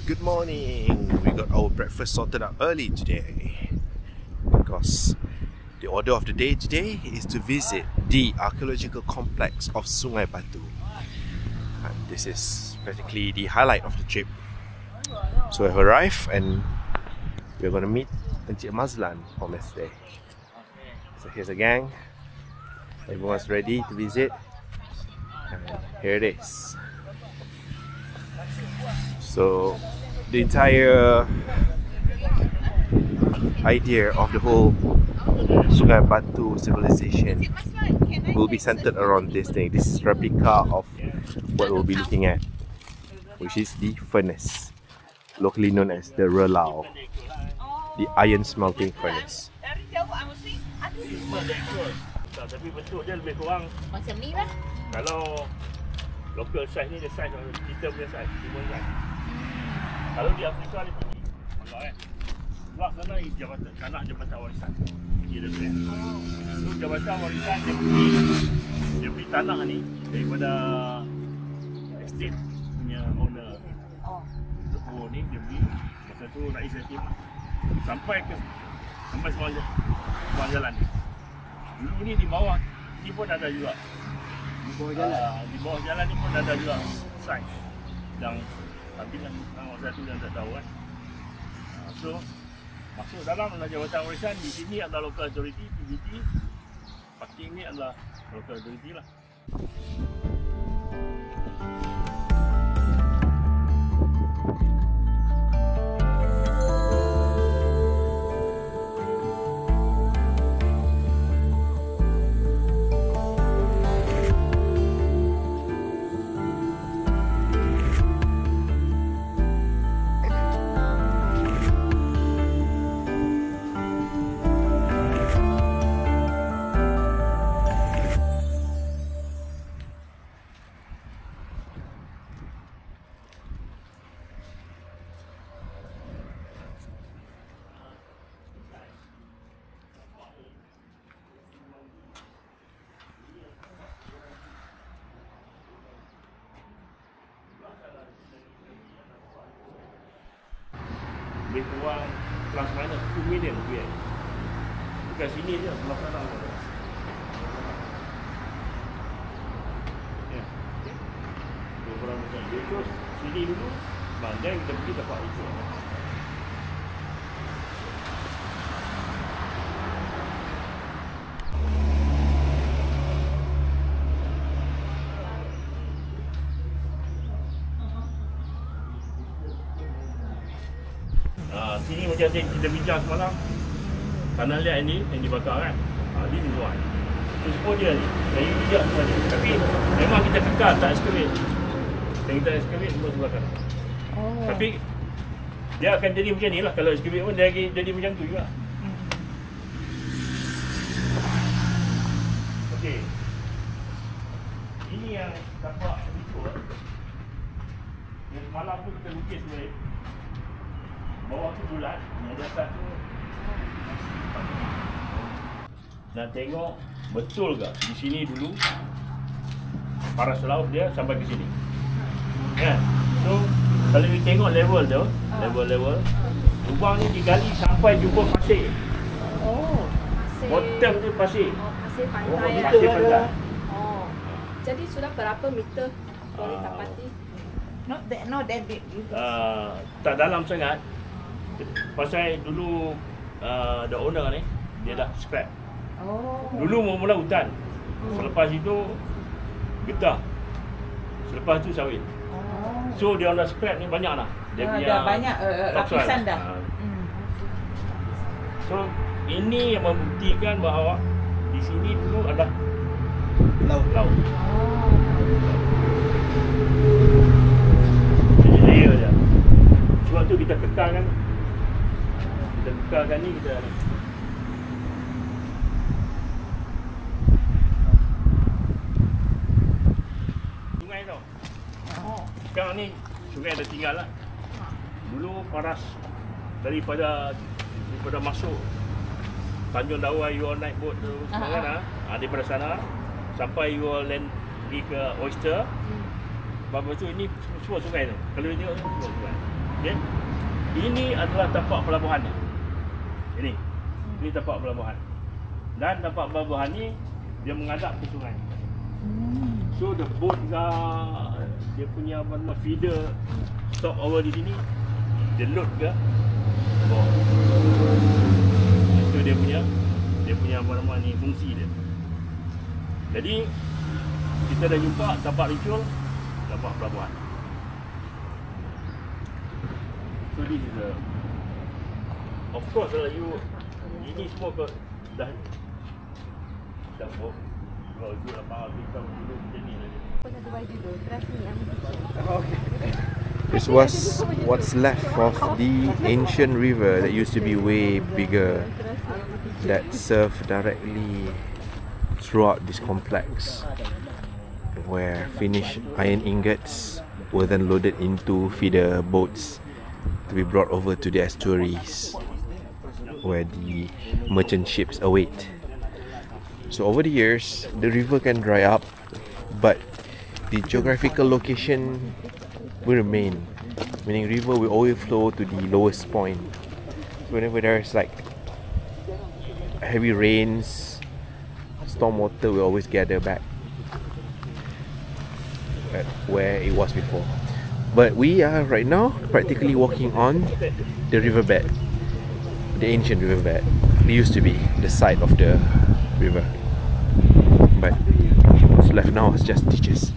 Good morning. We got our breakfast sorted out early today because the order of the day today is to visit the archaeological complex of Sungai Batu. And this is practically the highlight of the trip. So we've arrived and we're going to meet Encik Mazlan from yesterday. So here's a gang. Everyone's ready to visit. And here it is. So the entire idea of the whole Sungai Batu civilization will be centered around this thing. This is a replica of what we'll be looking at, which is the furnace, locally known as the Relau, the iron smelting furnace. Tapi bentuk dia lebih kurang macam ni lah. Kalau local size ni dia size kita punya size, human size. Kalau di Afrika ni tinggi. Nampak kan? Sebelah sana jabatan tanah jabatan warisan. Dia dia punya. So jabatan warisan dia beli tanah ni daripada estate punya owner. Lepas ni dia beli masa tu Rais Hakim sampai semua jalan ni. Dulu ni di bawah ni pun ada juga. Di bawah jalan. Di bawah jalan ni pun ada juga site. Dan tapi kan orang satu yang tak tahu kan. So masuk dalam jabatan warisan di sini adalah local authority, PBT. Parking ni adalah local authority lah. Lebih kurang plus minus 2 million rupiah. Bukan sini je, sebelah sana. Ya, okey. Kurang macam dia terus sini dulu, bandai kita pergi dapat itu. Sini macam kita bincang semalam, tanah liat ni yang dibakar kan, dia di luar. Itu semua dia ni, kayu bijak semua ni. Tapi memang kita kekal tak excavate. Dan kita excavate semua sebelah kanan. Tapi dia akan jadi macam ni lah, kalau excavate pun dia jadi macam tu juga. Okey, ini yang tapak ritual yang semalam tu kita lukis sebenarnya. Bawah tu bulat, yang di atas tu. Nak tengok betul ke di sini dulu paras laut dia sampai ke sini. Kan? So kalau kita tengok level tu, level lubang ni digali sampai jumpa pasir. Pasir. Bottom tu pasir. Pasir pantai. Pasir pantai. Jadi sudah berapa meter boleh dapati? Not that big. Tak dalam sangat. Pasal dulu the owner ni dia dah scrap. Dulu mula-mula hutan. Selepas itu getah. Selepas tu sawit. So dia dah scrap ni banyak lah. Dia punya dah banyak lapisan dah. So ini yang membuktikan bahawa di sini dulu ada laut. Jadi layer dia. Sebab tu kita kekalkan. Kita kekalkan ni kita sungai tau. Sekarang ni sungai dah tinggal lah. Dulu paras daripada masuk Tanjung Dawai, you all naik boat tu semua kan, daripada sana sampai you all land pergi ke Oyster. Lepas tu ini semua sungai tu. Kalau dia tengok semua sungai. Okay. Ini adalah tapak pelabuhan ni. Ini tapak pelabuhan. Dan tapak pelabuhan ni dia menghadap ke sungai. So the boat dia punya feeder stop over di sini. Dia load ke bawah. Itu dia punya apa ni fungsi dia. Jadi kita dah jumpa tapak ricul, tapak pelabuhan. So this is of course kalau ini semua dah buat. Kalau you nak faham kita dulu macam ni lagi. This was what's left of the ancient river that used to be way bigger, that served directly throughout this complex, where finished iron ingots were then loaded into feeder boats to be brought over to the estuaries where the merchant ships await. So over the years, the river can dry up, but the geographical location will remain, meaning river will always flow to the lowest point. So whenever there's like heavy rains, storm water will always gather back at where it was before. But we are right now practically walking on the riverbed, the ancient riverbed. It used to be the site of the river, but what's left now is just ditches.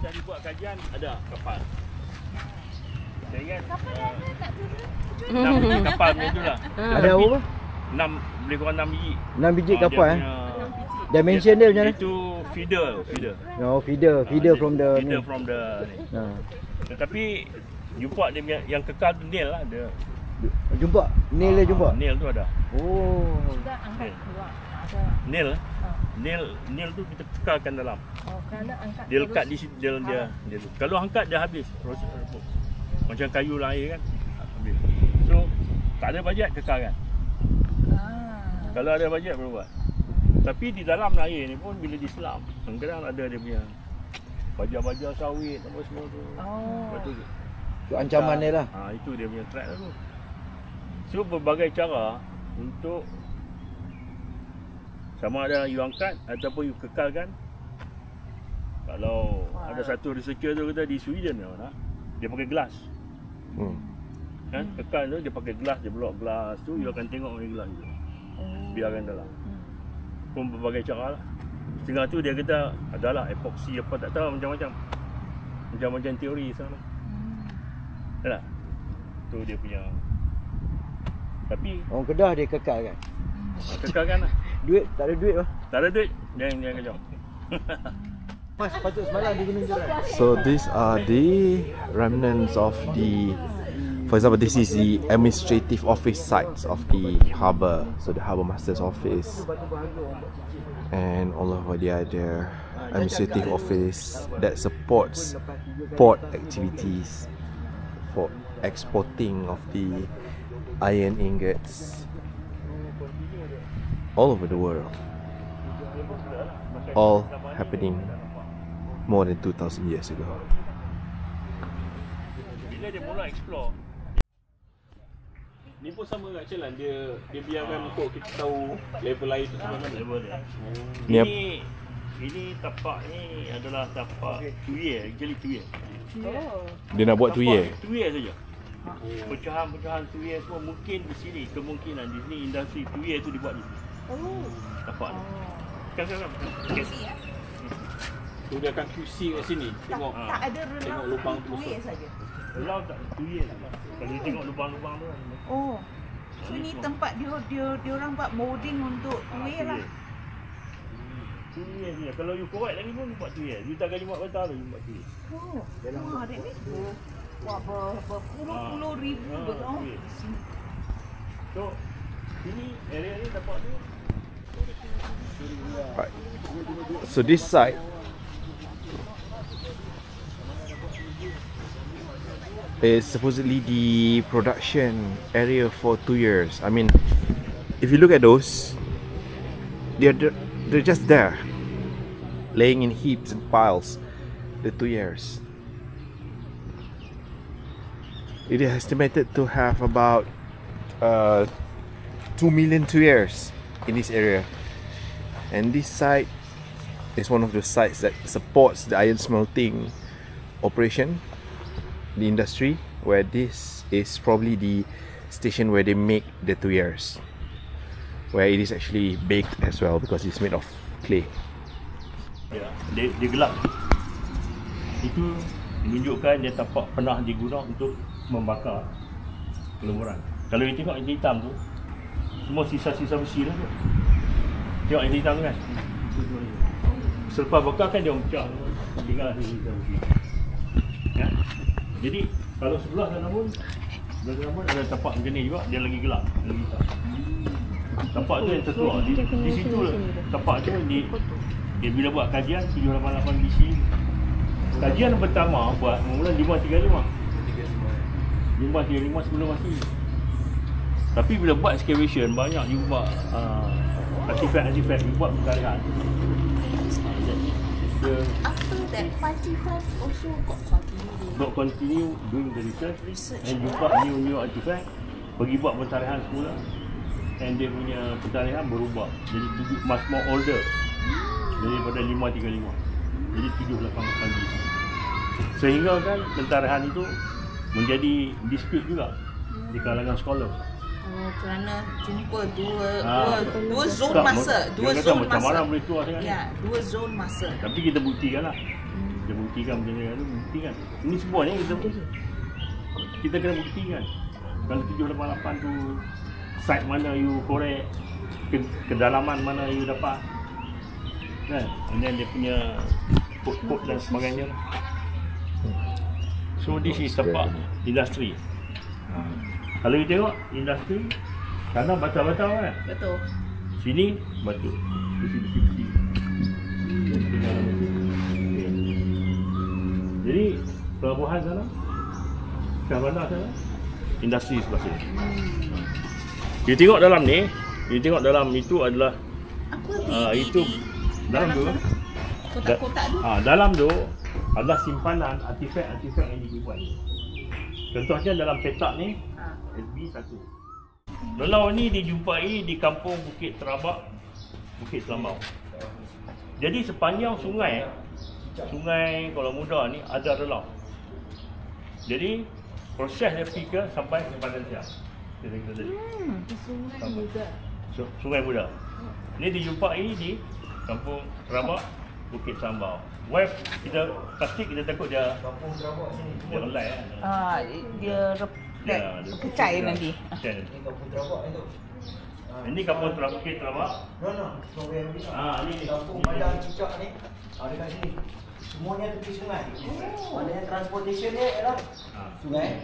Tadi buat kajian ada kapal. Saya ingat kapal macam tu lah. Ada apa? 6, lebih kurang 6 biji. 6 biji kapal Dimension dia macam mana? Itu feeder. Oh, feeder from the Tetapi jumpa dia punya yang kekal tu nail lah dia. Jumpa? Nail dia jumpa? Nail tu ada. Oh. Sudah angkat keluar. Nail tu kita kekalkan dalam. Oh, kerana angkat Dia lekat di dalam dia tu. Kalau angkat dia habis proses. Macam kayu lahir kan. Habis. So tak ada bajet kekalkan. Kalau ada bajet boleh buat. Tapi di dalam air ni pun bila diselam, kadang-kadang ada dia punya baja-baja sawit apa semua tu. Betul tu. Itu ancaman dia lah. Itu dia punya threat tu. So berbagai cara untuk sama ada you angkat ataupun you kekalkan. Kalau ada satu researcher tu kata di Sweden dia pakai gelas. Kan kekal tu dia pakai gelas, dia blok gelas tu, you akan tengok dari gelas tu. Biarkan dalam. Pun berbagai cara lah. Setengah tu dia kata adalah epoxy apa tak tahu macam-macam. Macam-macam teori sana. Tak? Tu dia punya. Tapi orang Kedah dia kekalkan. Kekalkan lah. Duit tak ada duit lah. Tak ada duit jangan kacau. Mas patut semalam di Gunung Joran. So these are the remnants of the, for example, this is the administrative office sites of the harbour. So the harbour master's office and all of the other administrative office that supports port activities for exporting of the iron ingots all over the world. All happening more than 2,000 years ago. Bila dia mula explore, ni pun sama kat Celan, dia biarkan untuk kita tahu level air tu sebenarnya level dia. Ini tapak ni adalah tapak tuye, actually tuye. Dia nak buat tuye. Tuye saja. Pecahan-pecahan tuye semua mungkin di sini, kemungkinan di sini industri tuye tu dibuat di sini. Tapak ni. Sekarang. So dia akan QC kat sini. Tengok Tak ada tengok lubang tu tuye saja. Belau tak tuye lah. Kalau you tengok lubang-lubang tu. Oh. So ni tempat dia orang buat molding untuk tuye lah. Tuye dia. Kalau you korek lagi pun buat tuye. You tak kali buat betul tu buat tuye. Oh. Wah, that means berpuluh-puluh ribu berapa. So ini area ni tapak tu. Right. So this site is supposedly the production area for 2 years. I mean, if you look at those, they're just there, laying in heaps and piles. The 2 years. It is estimated to have about 2 million tuyers in this area, and this site is one of the sites that supports the iron smelting operation, the industry, where this is probably the station where they make the tuyers, where it is actually baked as well because it's made of clay. Ya, dia gelap. Itu menunjukkan dia tapak pernah digunakan untuk membakar gelembauan. Kalau you tengok yang hitam tu, semua sisa-sisa besi lah tu. Tengok yang hitam tu kan? Selepas bakar kan dia pecah, tinggal sisa besi. Ya? Jadi kalau sebelah sana pun ada tapak macam ni juga, dia lagi gelap, lagi hitam. Tapak tu yang terkeluar di situ lah. Tapak tu dia bila buat kajian 788 BC. Kajian pertama buat mula 535 sebelum mati. Tapi bila buat excavation banyak you buat artifact you buat perkara. After that 55 also got continue doing the research and you buat new artifact, pergi buat pentarihan semula, and dia punya pentarihan berubah jadi much more older daripada 535, jadi 788 BC. Sehingga kan pentarihan itu menjadi dispute juga di kalangan scholar. Oh, kerana jumpa dua zon masa, dua zon macam masa. mana boleh keluar sangat ni? Ya, dua zon masa. Tapi kita buktikan lah. Kita buktikan benda ni, buktikan. Ini semua ni kita kena buktikan. Kalau 788 tu site mana you korek, kedalaman mana you dapat, kan? And then dia punya kod dan sebagainya. So this is tempat industri. Kalau you tengok industri, sana batu-batu kan? Betul. Sini batu. Besi-besi. Jadi pelabuhan sana, Shah Bandar sana, industri sebelah sini. You tengok dalam ni, you tengok dalam itu adalah itu dalam tu. Kotak-kotak tu. Dalam tu adalah simpanan artifak-artifak yang dibuat. Contohnya dalam petak ni SB1. Lelau ni dijumpai di kampung Bukit Terabak, Bukit Selambau. Jadi sepanjang sungai Kuala Muda ni ada lelau. Jadi proses dia pergi ke sampai ke Padang Siang. Sungai Muda. Sungai Muda. Ini dijumpai di kampung Terabak, Bukit Selambau. Web kita plastik kita takut dia kampung Terabak sini. Dia relai kan. Dia kecai nanti. Ini kampung Terabak itu. Ini kampung Terabak, Bukit Terabak. Sungai Muda. Ini Kampung Padang Cicak ni. Dekat sini. Semuanya tepi sungai. Maknanya transportation dia ialah sungai.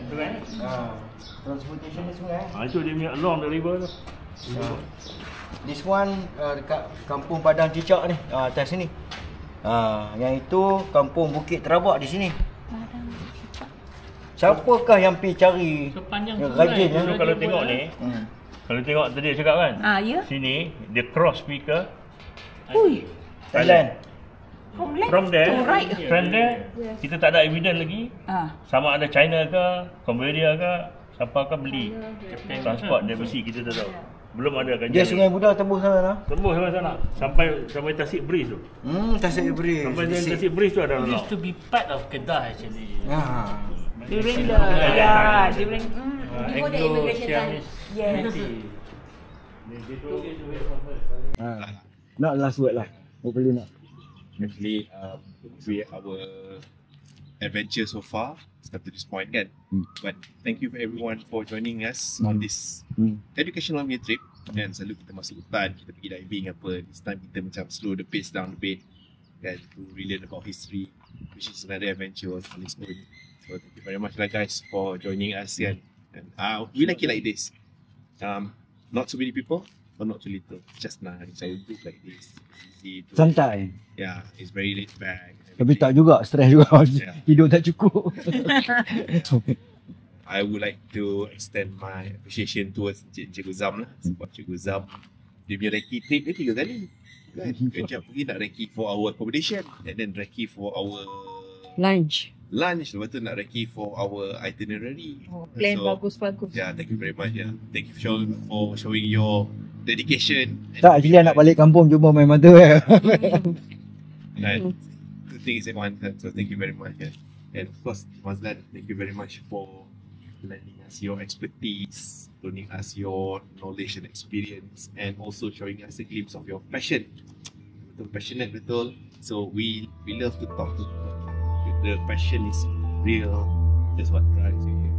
Transportation dia sungai. Itu dia punya along the river tu. This one dekat Kampung Padang Cicak ni. Atas sini. Yang itu Kampung Bukit Terabak di sini. Siapakah yang pergi cari yang rajin ya? So, kalau tengok ni, kalau tengok tadi saya cakap kan, Ya. sini dia cross pergi ke Thailand. From there, kita tak ada evidence lagi. Sama ada China ke, Cambodia ke, siapa ke beli transport dari besi, kita tak tahu. Belum ada kajian. Dia Sungai Muda tembus sana. Tembus sampai sana. Sampai Tasik Bridge tu. Tasik Bridge. Sampai Tasik Bridge tu ada lelau. Used to be part of Kedah actually. During the during before the immigration time. Yes. Not last word lah. Hopefully not. Actually, our adventure so far up to this point kan. But thank you for everyone for joining us on this educational mini trip. Dan selalu kita masuk hutan, kita pergi diving apa. This time kita macam slow the pace down a bit kan, to relearn about history, which is another adventure on its own. So thank you very much lah guys for joining us kan. And we like it like this. Not too many people, but not too little. Just nice. Our group like this. Easy to, Santai. yeah, it's very laid back. Tapi tak juga, stres juga. Yeah. Tidur tak cukup. I would like to extend my appreciation towards Cikgu Zam lah. Sebab Cikgu Zam, dia punya recce trip dia 3 kali kan. Kejap pergi nak recce for our accommodation, and then recce for our lunch. lunch, lepas tu nak recce for our itinerary. Plan So, bagus-bagus. yeah, thank you very much. Yeah, thank you for showing your dedication. Tak, actually nak balik kampung cuma main mata. And two things at one time. So thank you very much. Yeah. And of course, Mazlan, thank you very much for lending us your expertise, loaning us your knowledge and experience, and also showing us a glimpse of your passion. Betul passionate betul. So we love to talk to people. The passion is real. That's what drives you here.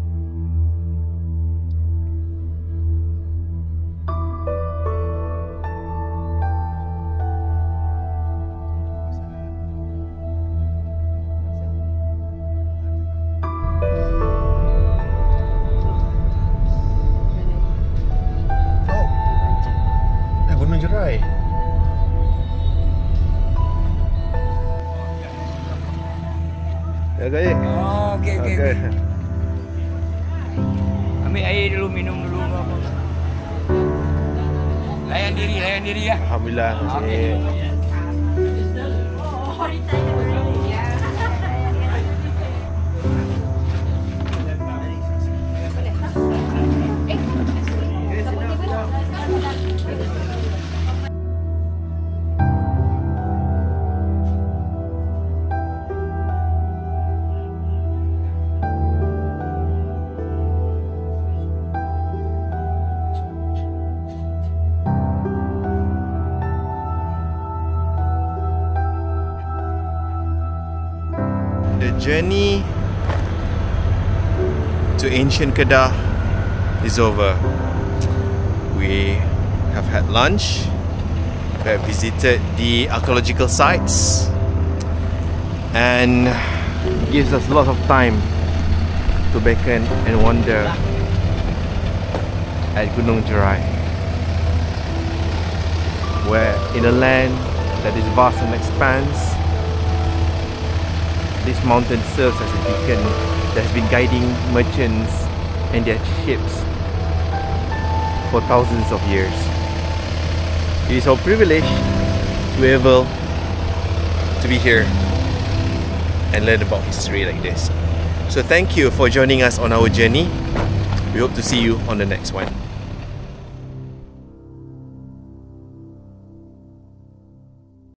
Gunung Jerai. Ya guys. Oh, okey. Ambil air dulu, minum dulu. Layan diri ya. Alhamdulillah. Okey. The journey to ancient Kedah is over. We have had lunch. We have visited the archaeological sites, and it gives us lots of time to beckon and wander at Gunung Jerai, where in a land that is vast and expanse, this mountain serves as a beacon that has been guiding merchants and their ships for thousands of years. It is our privilege to be able to be here and learn about history like this. So thank you for joining us on our journey. We hope to see you on the next one.